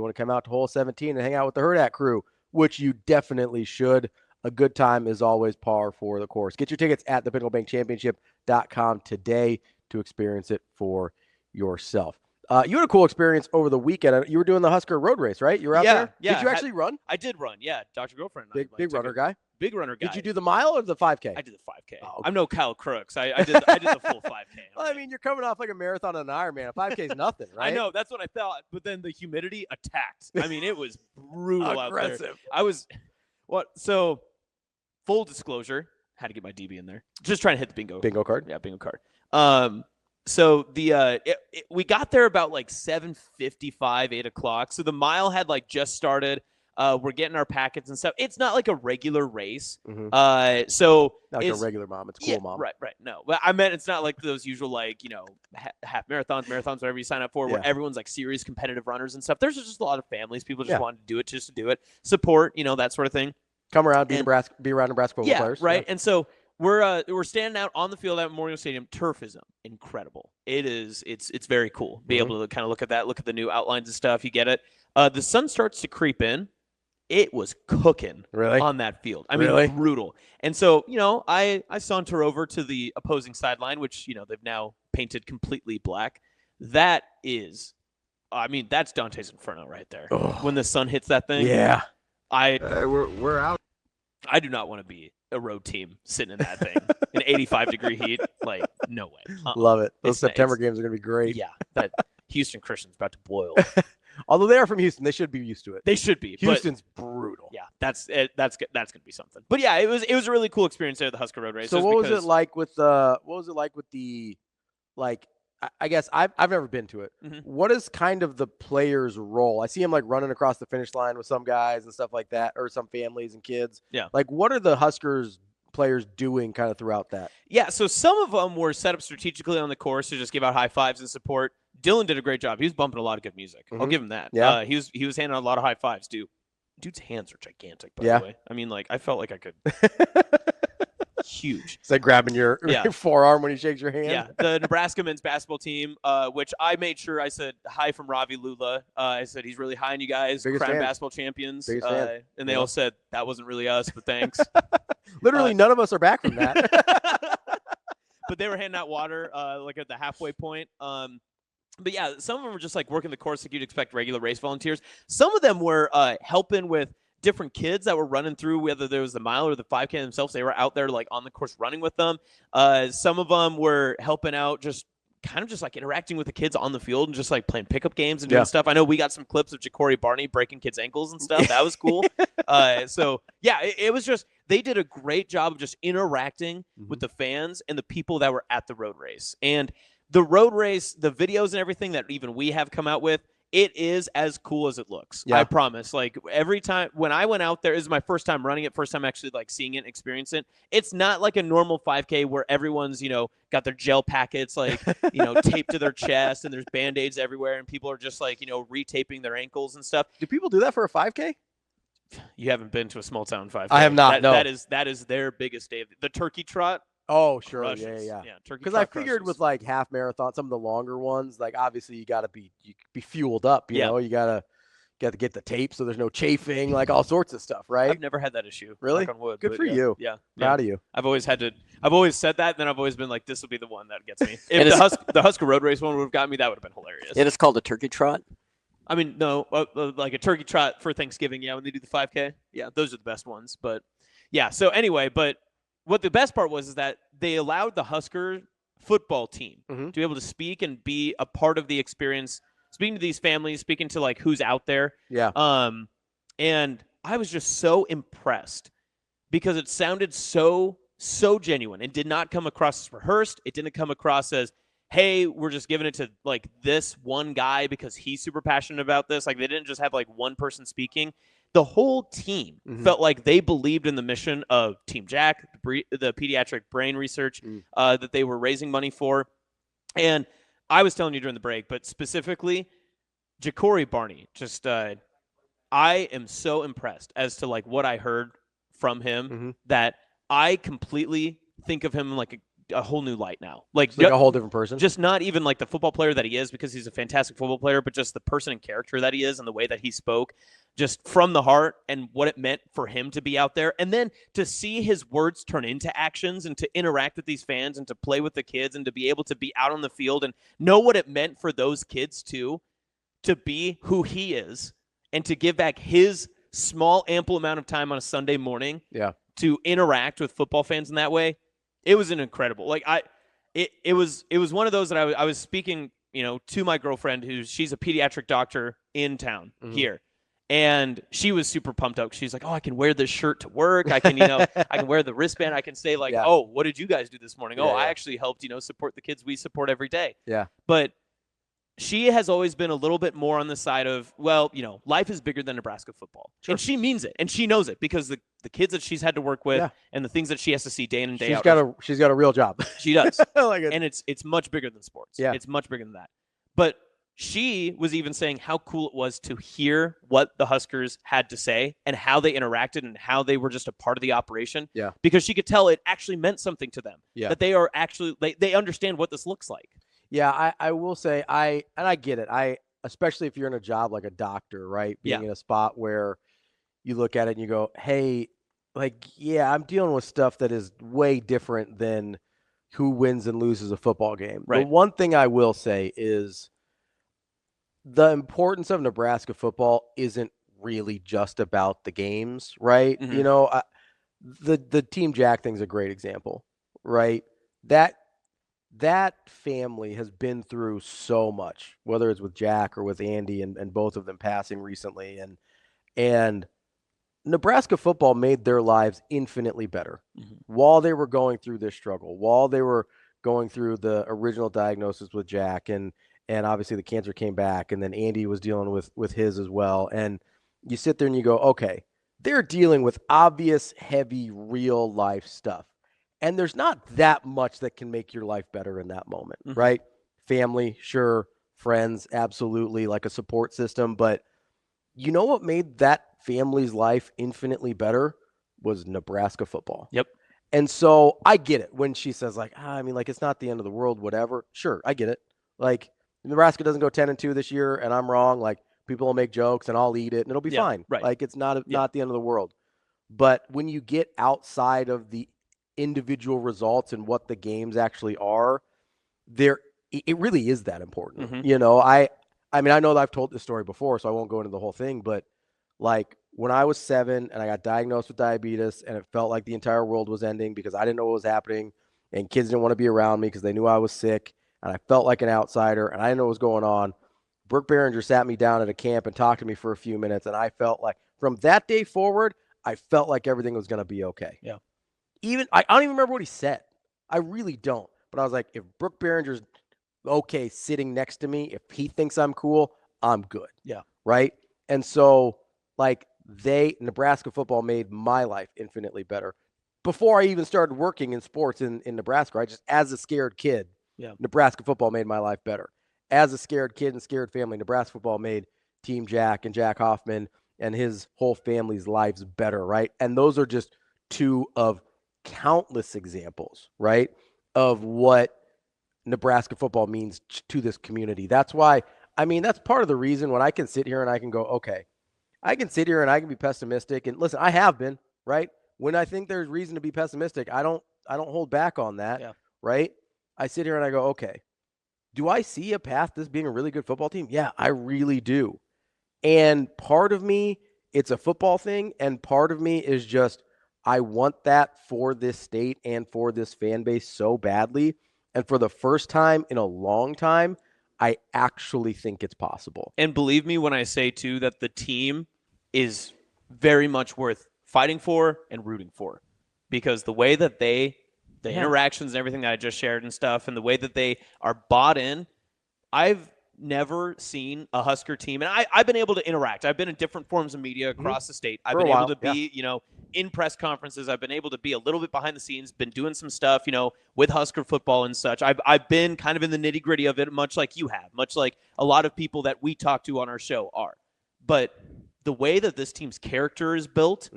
want to come out to hole 17 and hang out with the Hurrdat crew, which you definitely should. A good time is always par for the course. Get your tickets at thepinnacle.championship.com today to experience it for yourself. You had a cool experience over the weekend. You were doing the Husker Road Race, right? You were out there? Yeah. Did you actually run? I did run, yeah. Dr. Girlfriend and Big runner guy? Big runner guy. Did you do the mile or the 5K? I did the 5K. Oh, okay. I'm no Kyle Crooks. I did the full 5K. Well, I mean, you're coming off like a marathon and an Ironman. A 5K is nothing, right? I know. That's what I thought. But then the humidity attacked. I mean, it was brutal out there. So, full disclosure, had to get my DB in there. Just trying to hit the bingo card. Yeah, bingo card. So we got there about like 7:55, 8 o'clock. So the mile had like just started. We're getting our packets and stuff. It's not like a regular race. Mm-hmm. So not like a regular mom. It's cool, mom. Right. No, but I meant it's not like those usual like half marathons, whatever you sign up for, where everyone's like serious competitive runners and stuff. There's just a lot of families. People just wanted to do it just to do it, support, that sort of thing. Come around, be around Nebraska football players. Right. And so we're standing out on the field at Memorial Stadium. Turf is incredible. It's very cool. Be able to kind of look at that, look at the new outlines and stuff. You get it. The sun starts to creep in. It was cooking on that field. I mean, brutal. And so, I saunter over to the opposing sideline, which, they've now painted completely black. That's Dante's Inferno right there. Oh. When the sun hits that thing. Yeah. We're out. I do not want to be a road team sitting in that thing in 85-degree heat. Like, no way. Love it. Those September games are going to be great. Yeah. That Houston Christian's about to boil. Although they are from Houston, they should be used to it. They should be. Houston's brutal. Yeah, that's going to be something. But yeah, it was a really cool experience there at the Husker Road Race. So what was it like with the I guess I've never been to it. Mm-hmm. What is kind of the player's role? I see him like running across the finish line with some guys and stuff like that, or some families and kids. Yeah. Like, what are the Huskers players doing kind of throughout that? Yeah, so some of them were set up strategically on the course to just give out high fives and support. Dylan did a great job. He was bumping a lot of good music. Mm-hmm. I'll give him that. Yeah. He was handing out a lot of high fives, dude. Dude's hands are gigantic, by the way. I mean, like, I felt like I could. Huge. It's like grabbing your forearm when he shakes your hand. Yeah. The Nebraska men's basketball team, which I made sure I said hi from Ravi, Lulla. I said he's really high on you guys, crown basketball champions. And they all said that wasn't really us, but thanks. Literally, none of us are back from that. But they were handing out water, like at the halfway point. But yeah, some of them were just like working the course like you'd expect regular race volunteers. Some of them were helping with different kids that were running through, whether there was the mile or the 5K themselves. They were out there like on the course running with them. Some of them were helping out, just kind of just like interacting with the kids on the field and just like playing pickup games and doing stuff. I know we got some clips of Ja'Cory Barney breaking kids' ankles and stuff. That was cool. So yeah, it was just, they did a great job of just interacting with the fans and the people that were at the road race. And the road race, the videos and everything that even we have come out with, it is as cool as it looks. Yeah. I promise. Like every time when I went out there, this is my first time running it, first time actually like seeing it and experiencing it. It's not like a normal 5K where everyone's, got their gel packets like, taped to their chest and there's Band-Aids everywhere and people are just like, retaping their ankles and stuff. Do people do that for a 5K? You haven't been to a small town 5K. I have not. No. That is their biggest day. The turkey trot. Oh, sure. Crushes. Yeah. Because I figured with like half marathon, some of the longer ones, like obviously you got to be fueled up. You know, you got to get the tape so there's no chafing, like all sorts of stuff, right? I've never had that issue. Really? Knock on wood, Good for you. Yeah. Proud of you. I've always said that, and then I've always been like, this will be the one that gets me. If the Husker Road Race one would have got me, that would have been hilarious. It is called a turkey trot. I mean, no, like a turkey trot for Thanksgiving. Yeah, when they do the 5K. Yeah, those are the best ones. But yeah, so anyway, what the best part was is that they allowed the Husker football team to be able to speak and be a part of the experience, speaking to these families, speaking to like who's out there. Yeah. And I was just so impressed because it sounded so genuine and did not come across as rehearsed. It didn't come across as, hey, we're just giving it to like this one guy because he's super passionate about this. Like they didn't just have like one person speaking. The whole team felt like they believed in the mission of Team Jack, the pediatric brain research that they were raising money for. And I was telling you during the break, but specifically, Ja'Cory Barney, just I am so impressed as to like what I heard from him that I completely think of him like a whole new light now. Like a whole different person. Just not even like the football player that he is, because he's a fantastic football player, but just the person and character that he is and the way that he spoke just from the heart and what it meant for him to be out there. And then to see his words turn into actions and to interact with these fans and to play with the kids and to be able to be out on the field and know what it meant for those kids too, to be who he is and to give back his small, ample amount of time on a Sunday morning to interact with football fans in that way. It was an incredible, it was one of those that I was speaking, to my girlfriend she's a pediatric doctor in town here. And she was super pumped up. She's like, oh, I can wear this shirt to work. I can, I can wear the wristband. I can say oh, what did you guys do this morning? I actually helped, support the kids we support every day. Yeah. But she has always been a little bit more on the side of, life is bigger than Nebraska football. Sure. And she means it. And she knows it because the kids that she's had to work with and the things that she has to see day in and day out. She's got a real job. She does. Like and it's much bigger than sports. Yeah. It's much bigger than that. But she was even saying how cool it was to hear what the Huskers had to say and how they interacted and how they were just a part of the operation. Yeah. Because she could tell it actually meant something to them. Yeah. That they are actually, they understand what this looks like. Yeah, I will say I get it. Especially if you're in a job like a doctor, right? Being in a spot where you look at it and you go, hey, I'm dealing with stuff that is way different than who wins and loses a football game. Right. The one thing I will say is the importance of Nebraska football isn't really just about the games, right? Mm-hmm. The Team Jack thing's a great example, right? That family has been through so much, whether it's with Jack or with Andy and both of them passing recently. And Nebraska football made their lives infinitely better while they were going through this struggle, while they were going through the original diagnosis with Jack and obviously the cancer came back and then Andy was dealing with his as well. And you sit there and you go, okay, they're dealing with obvious, heavy, real life stuff. And there's not that much that can make your life better in that moment, right? Family, sure. Friends, absolutely, like a support system. But you know what made that family's life infinitely better was Nebraska football. Yep. And so I get it when she says it's not the end of the world, whatever. Sure, I get it. Like Nebraska doesn't go 10-2 this year and I'm wrong. Like people will make jokes and I'll eat it and it'll be fine. Right. Like it's not the end of the world. But when you get outside of the individual results and what the games actually are, it really is that important. I know that I've told this story before, so I won't go into the whole thing, but like when I was 7 and I got diagnosed with diabetes and it felt like the entire world was ending because I didn't know what was happening and kids didn't want to be around me because they knew I was sick and I felt like an outsider and I didn't know what was going on. Brooke Behringer sat me down at a camp and talked to me for a few minutes and I felt like from that day forward, I felt like everything was going to be okay. Yeah. I don't even remember what he said. I really don't. But I was like, if Brooke Behringer's okay sitting next to me, if he thinks I'm cool, I'm good. Yeah. Right? And so, Nebraska football made my life infinitely better. Before I even started working in sports in Nebraska, just as a scared kid, Nebraska football made my life better. As a scared kid and scared family, Nebraska football made Team Jack and Jack Hoffman and his whole family's lives better, right? And those are just two of countless examples, right, of what Nebraska football means to this community. That's why, that's part of the reason when I can sit here and I can go, okay, I can sit here and I can be pessimistic. And listen, I have been, right? When I think there's reason to be pessimistic, I don't hold back on that, right? I sit here and I go, okay, do I see a path to this being a really good football team? Yeah, I really do. And part of me, it's a football thing, and part of me is just, I want that for this state and for this fan base so badly. And for the first time in a long time, I actually think it's possible. And believe me when I say, too, that the team is very much worth fighting for and rooting for. Because the way that the interactions and everything that I just shared and stuff, and the way that they are bought in, I've never seen a Husker team. And I've been able to interact. I've been in different forms of media across the state. I've been able to be, in press conferences. I've been able to be a little bit behind the scenes, been doing some stuff, with Husker football and such. I've been kind of in the nitty gritty of it, much like you have, much like a lot of people that we talk to on our show are. But the way that this team's character is built,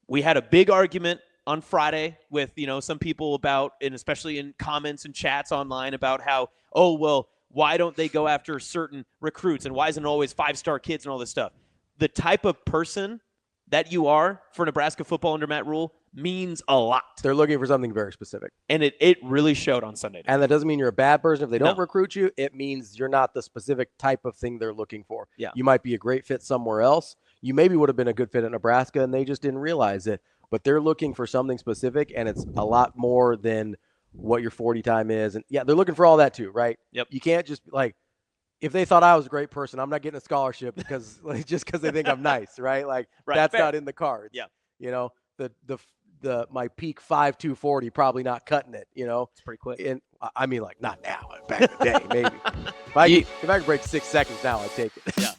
we had a big argument on Friday with, some people about, and especially in comments and chats online about how, oh, well, why don't they go after certain recruits and why isn't it always 5-star kids and all this stuff? The type of person that you are for Nebraska football under Matt Rhule means a lot. They're looking for something very specific. And it really showed on Sunday night. And that doesn't mean you're a bad person. If they don't recruit you, it means you're not the specific type of thing they're looking for. Yeah. You might be a great fit somewhere else. You maybe would have been a good fit at Nebraska, and they just didn't realize it. But they're looking for something specific, and it's a lot more than what your 40 time is. And, yeah, they're looking for all that too, right? Yep. You can't just if they thought I was a great person, I'm not getting a scholarship because just because they think I'm nice, right? That's fair. not in the cards. Yeah. The my peak 5'2" 40 probably not cutting it. It's pretty quick. And I mean, not now. Back in the day, maybe. If I could break 6 seconds now, I'd take it. Yeah.